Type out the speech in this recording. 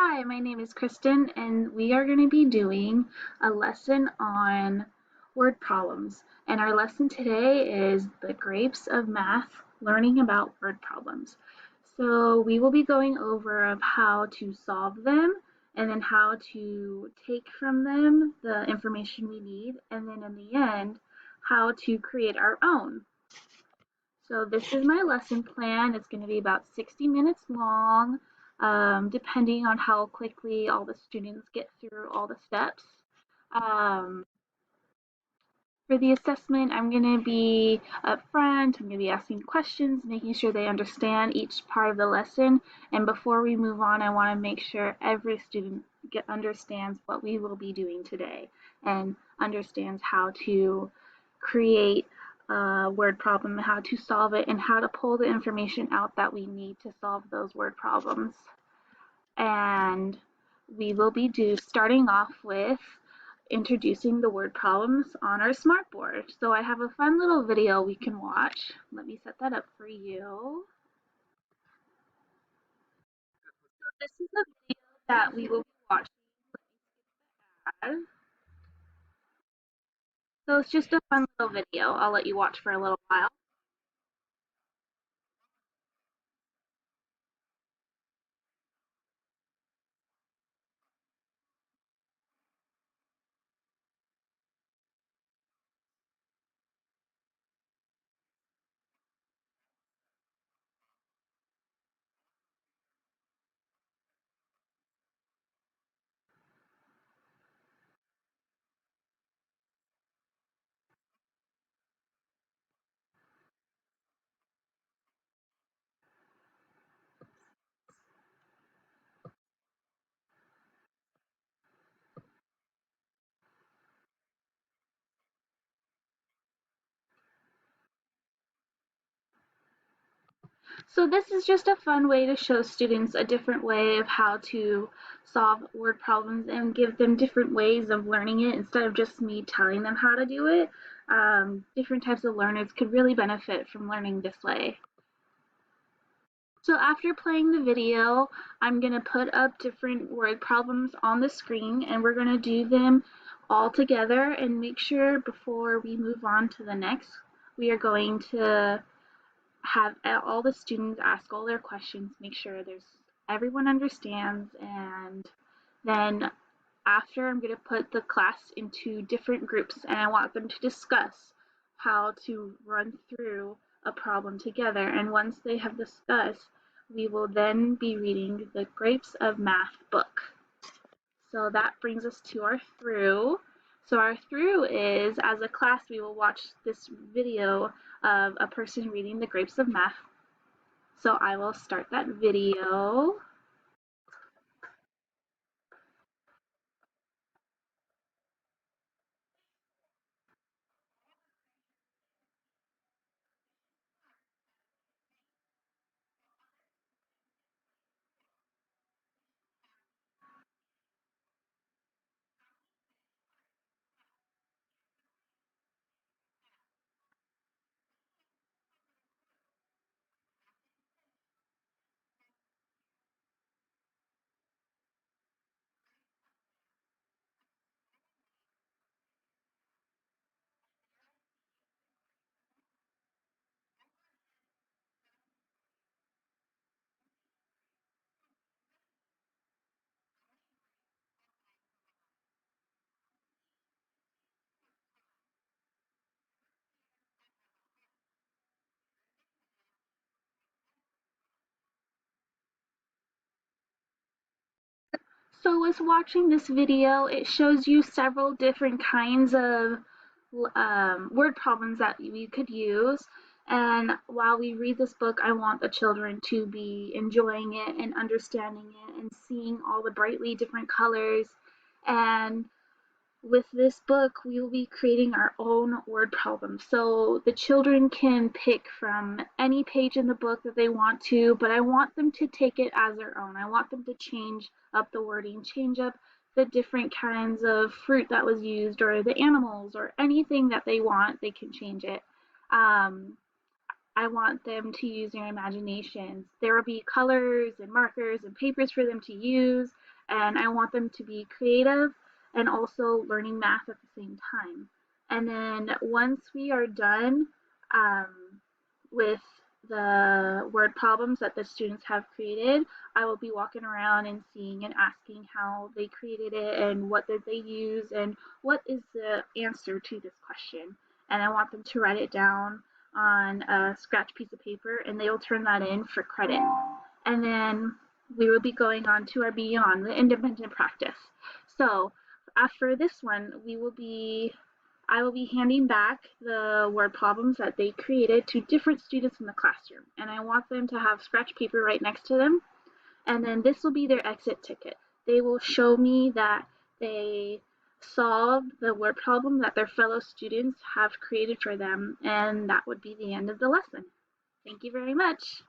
Hi, my name is Kristen, and we are going to be doing a lesson on word problems. And our lesson today is the grapes of math, learning about word problems. So we will be going over of how to solve them, and then how to take from them the information we need, and then in the end, how to create our own. So this is my lesson plan. It's going to be about 60 minutes long, depending on how quickly all the students get through all the steps. Um, for the assessment, I'm going to be up front. I'm going to be asking questions, making sure they understand each part of the lesson. And before we move on, I want to make sure every student understands what we will be doing today and understands how to create a word problem, how to solve it, and how to pull the information out that we need to solve those word problems. And we will be starting off with introducing the word problems on our smartboard. So I have a fun little video we can watch. Let me set that up for you. So this is the video that we will be watching. So it's just a fun little video. I'll let you watch for a little while. So this is just a fun way to show students a different way of how to solve word problems and give them different ways of learning it instead of just me telling them how to do it. Different types of learners could really benefit from learning this way. So after playing the video, I'm going to put up different word problems on the screen and we're going to do them all together and make sure before we move on to the next, we are going to have all the students ask all their questions, make sure everyone understands, and then after I'm going to put the class into different groups and I want them to discuss how to run through a problem together. And once they have discussed, we will then be reading the Grapes of Math book. So that brings us to our through. So our through is, as a class, we will watch this video of a person reading the Grapes of Math. So I will start that video. So as watching this video, it shows you several different kinds of word problems that we could use. And while we read this book, I want the children to be enjoying it and understanding it and seeing all the brightly different colors. And with this book, we will be creating our own word problem. So the children can pick from any page in the book that they want to, but I want them to take it as their own. I want them to change up the wording, change up the different kinds of fruit that was used, or the animals, or anything that they want, they can change it. I want them to use their imaginations. There will be colors and markers and papers for them to use, and I want them to be creative and also learning math at the same time. And then once we are done with the word problems that the students have created, I will be walking around and seeing and asking how they created it and what did they use and what is the answer to this question. And I want them to write it down on a scratch piece of paper and they will turn that in for credit. And then we will be going on to our beyond, the independent practice. So after this one, I will be handing back the word problems that they created to different students in the classroom. And I want them to have scratch paper right next to them. And then this will be their exit ticket. They will show me that they solved the word problem that their fellow students have created for them. And that would be the end of the lesson. Thank you very much.